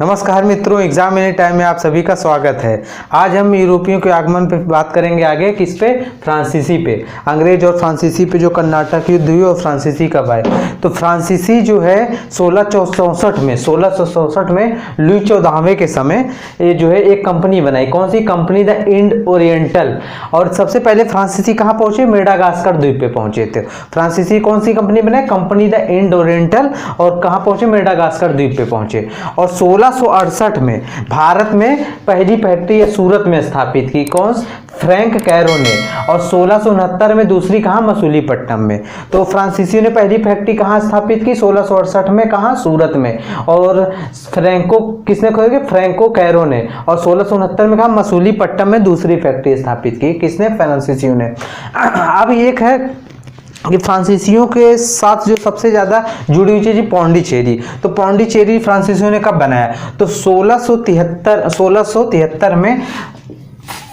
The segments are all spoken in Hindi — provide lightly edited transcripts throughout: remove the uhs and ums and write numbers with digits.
नमस्कार मित्रों, एग्जाम एनी टाइम में आप सभी का स्वागत है। आज हम यूरोपियों के आगमन पे बात करेंगे आगे, किस पे? फ्रांसीसी पे। अंग्रेज और फ्रांसीसी पे जो कर्नाटक युद्ध हुई और फ्रांसीसी कब आए, तो फ्रांसीसी जो है 1664 में लुई 14वें के समय ये जो है एक कंपनी बनाई। कौन सी कंपनी? The Ind Oriental. और सबसे पहले फ्रांसीसी कहाँ पहुंचे? मेडागास्कर द्वीप पे पहुंचे थे। फ्रांसीसी कौन सी कंपनी बनाई? Company the Ind Oriental. और कहाँ पहुंचे? मेडागास्कर द्वीप पे पहुंचे। और 1668 में भारत में पहली फैक्ट्री सूरत में स्थापित की। कौन? फ्रैंक कैरो ने। और 1669 में दूसरी कहाँ? मसूलीपट्टनम में। तो फ्रांसीसियों ने पहली फैक्ट्री कहाँ स्थापित की? 1668 में। कहाँ? सूरत में। और फ्रैंको किसने खोली? फ्रैंको कैरो ने। और 1669 में कहाँ? मसूलीपट्टनम में दूसरी फैक्ट्री स्थापित की। किसने? फ्रांसीसियों ने। अब एक है कि फ्रांसीसियों के साथ जो सबसे ज़्यादा जुड़ी हुई चीज़ पौंडीचेरी। तो पौंडीचेरी फ्रांसीसियों ने कब बनाया? तो 1673 में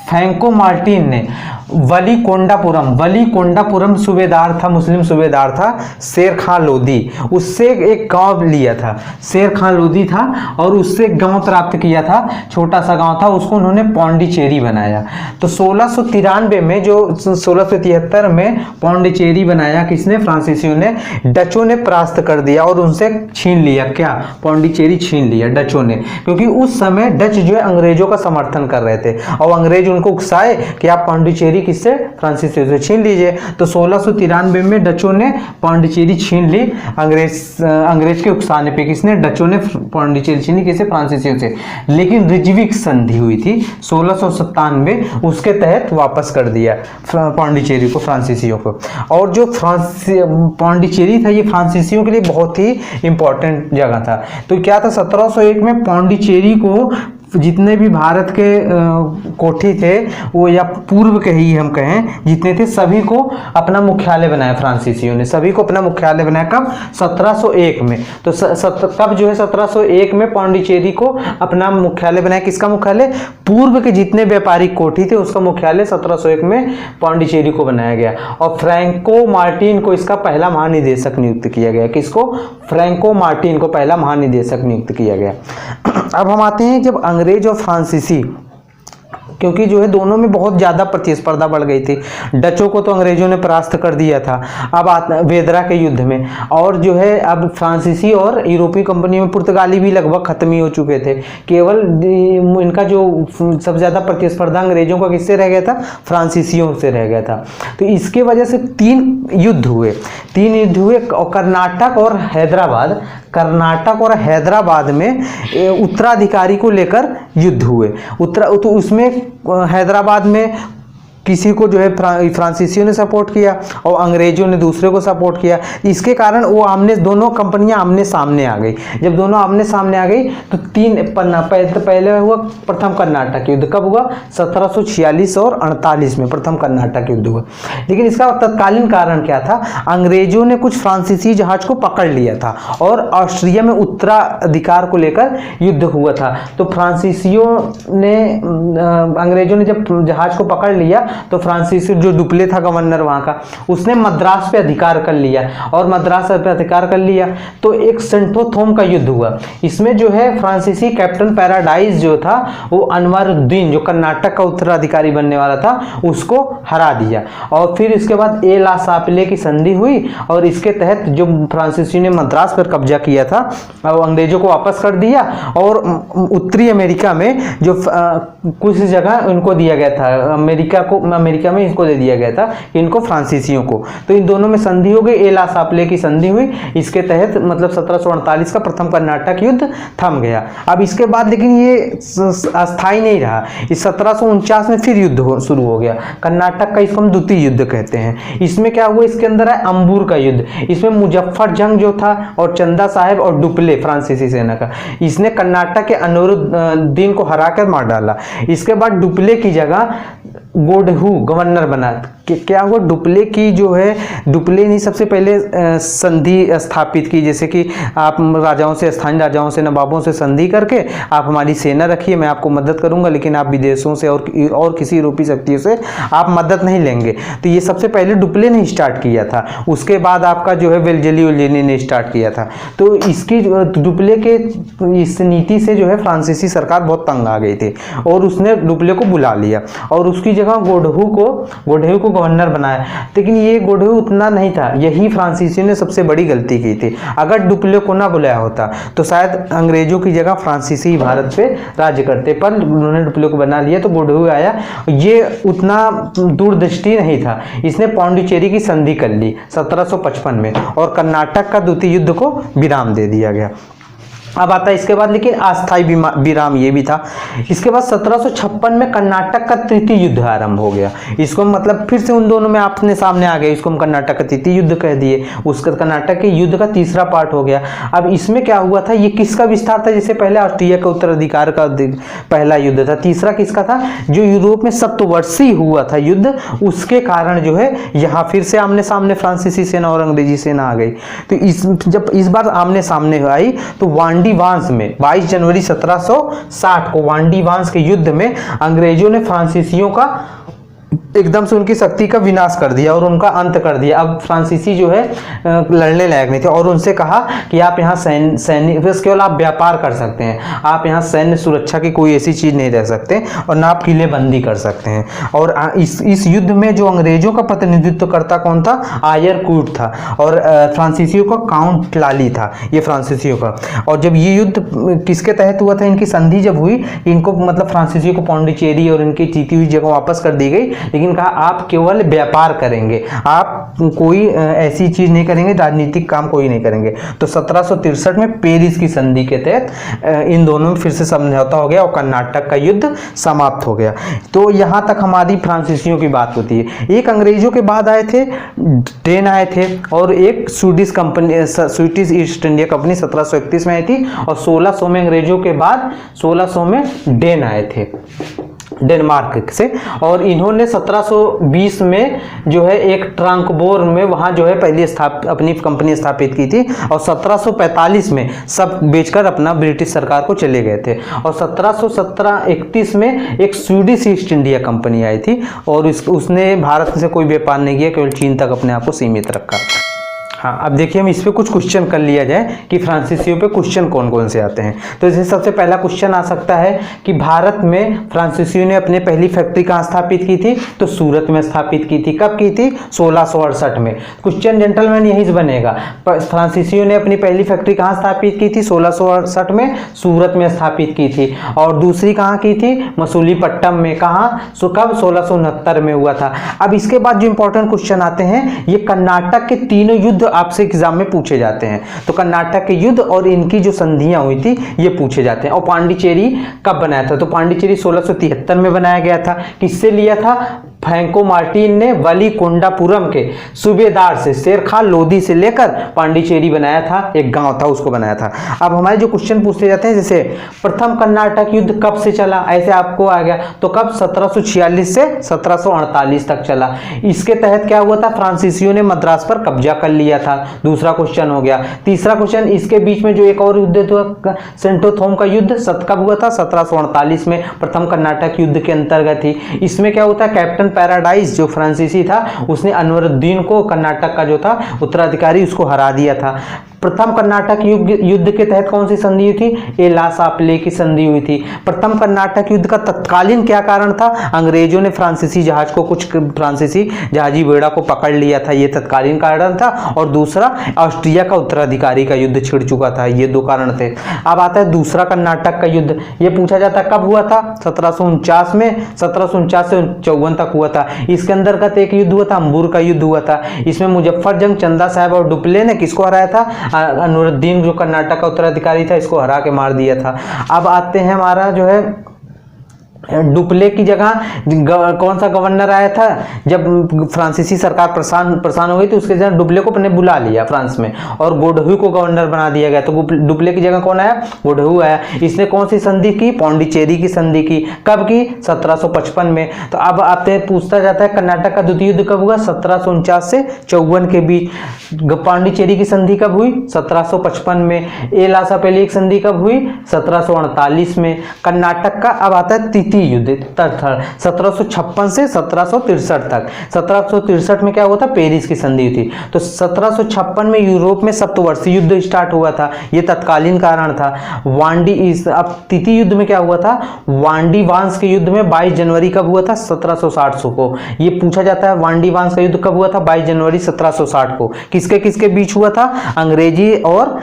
फ्रैंको मार्टिन ने वलीकोंडापुरम सूबेदार था, मुस्लिम सूबेदार था, शेर खां लोदी, उससे एक गांव लिया था। शेर खां लोदी था और उससे गांव प्राप्त किया था, छोटा सा गांव था, उसको उन्होंने पौंडीचेरी बनाया। तो 1693 में, जो 1673 में पौंडीचेरी बनाया किसने? फ्रांसीसियों ने। डचों ने परास्त कर दिया और उनसे छीन लिया। क्या? पौंडीचेरी छीन लिया डचों ने, क्योंकि उस समय डच जो है अंग्रेजों का समर्थन कर रहे थे और अंग्रेज उनको उकसाए कि आप पौंडीचेरी किससे? फ्रांसीसियों से छीन लीजिए। तो 1693 में डचों ने पौंडीचेरी छीन ली, अंग्रेज के उकसाने पे। किसने? डचों ने पौंडीचेरी छीनी। किसे? फ्रांसीसियों से। लेकिन रिजविक संधि हुई थी 1697, उसके तहत वापस कर दिया पौंडीचेरी को फ्रांसीसियों को। और जो पौंडीचेरी था ये फ्रांसीसियों के लिए बहुत ही इंपॉर्टेंट जगह था। तो क्या था? 1701 में पौंडीचेरी को जितने भी भारत के कोठी थे, वो या पूर्व के ही हम कहें जितने थे, सभी को अपना मुख्यालय बनाया फ्रांसीसियों ने। सभी को अपना मुख्यालय बनाया। कब? 1701 में। तो कब जो है 1701 में पौंडीचेरी को अपना मुख्यालय बनाया। किसका मुख्यालय? पूर्व के जितने व्यापारिक कोठी थे उसका मुख्यालय 1701 में पौंडीचेरी को बनाया गया। और फ्रैंको मार्टिन को इसका पहला महानिदेशक नियुक्त किया गया। किसको? फ्रैंको मार्टिन को पहला महानिदेशक नियुक्त किया गया। अब हम आते हैं जब अंग्रेज और फ्रांसीसी, क्योंकि जो है दोनों में बहुत ज़्यादा प्रतिस्पर्धा बढ़ गई थी। डचों को तो अंग्रेजों ने परास्त कर दिया था अब वेदरा के युद्ध में। और जो है अब फ्रांसीसी और यूरोपीय कंपनियों में पुर्तगाली भी लगभग खत्म ही हो चुके थे। केवल इनका जो सबसे ज़्यादा प्रतिस्पर्धा अंग्रेजों का किससे रह गया था? फ्रांसीसियों से रह गया था। तो इसके वजह से तीन युद्ध हुए। कर्नाटक और हैदराबाद में उत्तराधिकारी को लेकर युद्ध हुए। तो उसमें हैदराबाद में किसी को जो है फ्रांसीसियों ने सपोर्ट किया और अंग्रेजों ने दूसरे को सपोर्ट किया। इसके कारण वो दोनों कंपनियां आमने सामने आ गई। जब दोनों आमने सामने आ गई तो पहले हुआ प्रथम कर्नाटक युद्ध। कब हुआ? 1746 और 48 में प्रथम कर्नाटक युद्ध हुआ। लेकिन इसका तत्कालीन कारण क्या था? अंग्रेजों ने कुछ फ्रांसीसी जहाज को पकड़ लिया था और ऑस्ट्रिया में उत्तराधिकार को लेकर युद्ध हुआ था। तो अंग्रेजों ने जब जहाज को पकड़ लिया तो फ्रांसीसी जो डुप्ले था गवर्नर वहां का, उसने मद्रास पे अधिकार कर लिया। और मद्रास पे अधिकार कर लिया तो एक सेंटोथोम का युद्ध हुआ। इसमें जो है फ्रांसीसी कैप्टन पैराडाइज जो था वो अनवरुद्दीन, जो कर्नाटक का उत्तराधिकारी बनने वाला था, उसको हरा दिया। और फिर इसके बाद ए ला सापले की संधि हुई और इसके तहत जो फ्रांसीसी ने मद्रास पर कब्जा किया था और अंग्रेजों को वापस कर दिया। और उत्तरी अमेरिका में जो कुछ जगह उनको दिया गया था, अमेरिका में इसको दे दिया गया था, इनको फ्रांसीसियों को। तो इन दोनों में संधि हो गई, ए ला सापले की संधि हुई। इसके तहत मतलब 1748 का प्रथम कर्नाटक युद्ध थम गया। अब इसके बाद लेकिन ये अस्थायी नहीं रहा। इस 1749 में फिर युद्ध शुरू हो गया कर्नाटक का। इसको हम द्वितीय युद्ध कहते हैं। इसमें क्या हुआ? इसके अंदर है अंबूर का युद्ध। इसमें मुजफ्फर जंग जो था और चंदा साहेब और डुप्ले फ्रांसीसी सेना का, इसने कर्नाटक के अनवरुद्दीन को हराकर मार डाला। इसके बाद डुप्ले की जगह गोडहू गवर्नर बना। क्या हुआ, डुप्ले की जो है, डुप्ले ने सबसे पहले संधि स्थापित की, जैसे कि आप राजाओं से, स्थानीय राजाओं से, नवाबों से संधि करके आप हमारी सेना रखिए, मैं आपको मदद करूंगा, लेकिन आप विदेशों से और किसी यूरोपीय शक्तियों से आप मदद नहीं लेंगे। तो ये सबसे पहले डुप्ले ने स्टार्ट किया था। उसके बाद आपका जो है वेलजेली उलजेनी ने स्टार्ट किया था। तो इसकी डुप्ले के इस नीति से जो है फ्रांसीसी सरकार बहुत तंग आ गई थी और उसने डुप्ले को बुला लिया और उसकी जगह गोडहू को गवर्नर बनाया। लेकिन ये गोडहू उतना नहीं था, यही फ्रांसीसी ने सबसे बड़ी गलती की थी। अगर डुप्ले को ना बुलाया होता तो शायद अंग्रेजों की जगह फ्रांसीसी भारत पे राज्य करते, पर उन्होंने डुप्ले को बना लिया तो गोडहू आया। ये उतना दूरदृष्टि नहीं था, इसने पौंडीचेरी की संधि कर ली 1755 में और कर्नाटक का द्वितीय युद्ध को विराम दे दिया गया। अब आता है इसके बाद, लेकिन अस्थायी विराम ये भी था। इसके बाद 1756 में कर्नाटक का तृतीय युद्ध आरंभ हो गया। इसको मतलब फिर से उन दोनों में आपने सामने आ गए, इसको हम कर्नाटक का तृतीय युद्ध कह दिए। उसका कर्नाटक के युद्ध का तीसरा पार्ट हो गया। अब इसमें क्या हुआ था, ये किसका विस्तार था? जैसे पहले ऑस्ट्रिया का उत्तराधिकार का पहला युद्ध था, तीसरा किसका था? जो यूरोप में सप्तवर्षीय हुआ था युद्ध, उसके कारण जो है यहाँ फिर से आमने सामने फ्रांसीसी सेना और अंग्रेजी सेना आ गई। तो जब इस बार आमने सामने आई तो वांडी वांस में 22 जनवरी 1760 को वांडी वांस के युद्ध में अंग्रेजों ने फ्रांसीसियों का एकदम से उनकी शक्ति का विनाश कर दिया और उनका अंत कर दिया। अब फ्रांसीसी जो है लड़ने लायक नहीं थे और उनसे कहा कि आप यहाँ सैन्य बस केवल आप व्यापार कर सकते हैं, आप यहाँ सैन्य सुरक्षा की कोई ऐसी चीज़ नहीं रह सकते और ना आप किलेबंदी कर सकते हैं। और इस युद्ध में जो अंग्रेजों का प्रतिनिधित्व करता कौन था? आयर कूट था और फ्रांसीसियों का काउंट लाली था, ये फ्रांसीसियों का। और जब ये युद्ध किसके तहत हुआ था, इनकी संधि जब हुई, इनको मतलब फ्रांसीसियों को पौंडीचेरी और इनकी जीती हुई जगह वापस कर दी गई, लेकिन कहा आप केवल व्यापार करेंगे, आप कोई ऐसी चीज नहीं करेंगे, राजनीतिक काम कोई नहीं करेंगे। तो 1763 में पेरिस की संधि के तहत इन दोनों में फिर से समझौता हो गया और कर्नाटक का युद्ध समाप्त हो गया। तो यहां तक हमारी फ्रांसीसियों की बात होती है। एक अंग्रेजों के बाद आए थे, डेन आए थे और एक Swedish company, Swedish east India company 1731 में आई थी और 1600 में अंग्रेजों के बाद 1600 में डेन आए थे डेनमार्क से। और इन्होंने 1720 में जो है एक ट्रांकबोर में वहां जो है पहली अपनी कंपनी स्थापित की थी और 1745 में सब बेचकर अपना ब्रिटिश सरकार को चले गए थे। और 1731 में एक स्वीडिश ईस्ट इंडिया कंपनी आई थी और उसने भारत से कोई व्यापार नहीं किया, केवल चीन तक अपने आप को सीमित रखा। हाँ, अब देखिए हम इस पे कुछ क्वेश्चन कर लिया जाए कि फ्रांसीसियों पे क्वेश्चन कौन कौन से आते हैं। तो जैसे सबसे पहला क्वेश्चन आ सकता है कि भारत में फ्रांसीसियों ने अपनी पहली फैक्ट्री कहाँ स्थापित की थी? तो सूरत में स्थापित की थी। कब की थी? 1668 में। क्वेश्चन जेंटलमैन यही से बनेगा, फ्रांसीसियों ने अपनी पहली फैक्ट्री कहाँ स्थापित की थी? 1668 में सूरत में स्थापित की थी। और दूसरी कहाँ की थी? मसूलीपट्टनम में। कहाँ? कब? 1669 में हुआ था। अब इसके बाद जो इंपॉर्टेंट क्वेश्चन आते हैं, ये कर्नाटक के तीनों युद्ध आपसे एग्जाम में पूछे जाते हैं। तो कर्नाटक के युद्ध और इनकी जो संधियां हुई थी ये पूछे जाते हैं। और पांडिचेरी कब बनाया था? तो पांडिचेरी 1673 में बनाया गया था। किससे लिया था? फ्रैंको मार्टिन ने वलीकोंडापुरम के सूबेदार से, शेर खान लोधी से लेकर पांडिचेरी बनाया था, एक गांव था उसको बनाया था। अब हमारे जो क्वेश्चन पूछते जाते हैं, जैसे प्रथम कर्नाटक युद्ध कब से चला, ऐसे आपको आ गया तो कब? 1746 से 1748 तक चला। इसके तहत क्या हुआ था? फ्रांसीसियों ने मद्रास पर कब्जा कर लिया था, दूसरा क्वेश्चन हो गया। तीसरा क्वेश्चन, इसके बीच में जो एक और युद्ध हुआ, सेंटोथोम का युद्ध कब हुआ था? 1748 में, प्रथम कर्नाटक युद्ध के अंतर्गत ही। इसमें क्या होता है? कैप्टन पैराडाइज जो फ्रांसीसी था, उसने अनवरुद्दीन को, कर्नाटक का जो था उत्तराधिकारी, उसको हरा दिया था। प्रथम कर्नाटक युद्ध के तहत कौन सी संधि हुई थी? एला-सापले की संधि हुई थी। प्रथम कर्नाटक युद्ध का तत्कालीन क्या कारण था? अंग्रेजों ने फ्रांसीसी जहाज को, कुछ फ्रांसीसी जहाजी बेड़ा को पकड़ लिया था, ये तत्कालीन कारण था। और दूसरा, ऑस्ट्रिया का उत्तराधिकारी का युद्ध छिड़ चुका था, ये दो कारण थे। अब आता है दूसरा कर्नाटक का युद्ध। ये पूछा जाता है कब हुआ था? 1749 में, 1749 से 54 तक हुआ था। इसके अंतर्गत एक युद्ध हुआ था, अंबूर का युद्ध हुआ था। इसमें मुजफ्फरजंग, चंदा साहब और डुप्ले ने किसको हराया था? अनवरुद्दीन जो कर्नाटक का उत्तराधिकारी था, इसको हरा के मार दिया था। अब आते हैं हमारा जो है डुप्ले की जगह कौन सा गवर्नर आया था जब फ्रांसीसी सरकार परेशान हो गई तो उसके जगह डुप्ले को अपने बुला लिया फ्रांस में और गोडहू को गवर्नर बना दिया गया। तो डुप्ले की जगह कौन आया? गोडहू आया। इसने कौन सी संधि की? पौंडीचेरी की संधि की। कब की? 1755 में। तो अब आपसे पूछता जाता है कर्नाटक का द्वितीय युद्ध कब हुआ? 1749 से 54 के बीच। पौंडीचेरी की संधि कब हुई? 1755 में। ए लासा पहले एक संधि कब हुई? 1748 में। कर्नाटक का अब आता है तृतीय युद्ध 1756 से 1763 तक। 1763 में क्या हुआ था? पेरिस की संधि थी। तो 1756 में यूरोप में सप्तवर्षीय युद्ध स्टार्ट हुआ था, ये तत्कालीन कारण था। अब तृतीय युद्ध में क्या हुआ था? वांडी वांस के युद्ध में 22 जनवरी कब हुआ था? 1760 को। ये पूछा जाता है वांडी वांस का युद्ध कब हुआ था? 22 जनवरी 1760 को। किसके किसके बीच हुआ था? अंग्रेजी और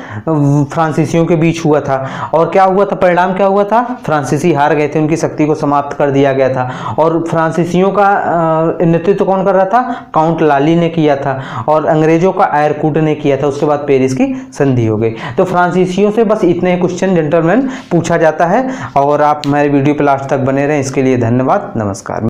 फ्रांसीसियों के बीच हुआ था। और क्या हुआ था? परिणाम क्या हुआ था? फ्रांसीसी हार गए थे, उनकी शक्ति को समाप्त कर दिया गया था। और फ्रांसीसियों का नेतृत्व कौन कर रहा था? काउंट लाली ने किया था। और अंग्रेजों का एयरकूट ने किया था। उसके बाद पेरिस की संधि हो गई। तो फ्रांसीसियों से बस इतने क्वेश्चन जेंटलमैन पूछा जाता है। और आप हमारे वीडियो पे लास्ट तक बने रहें, इसके लिए धन्यवाद। नमस्कार।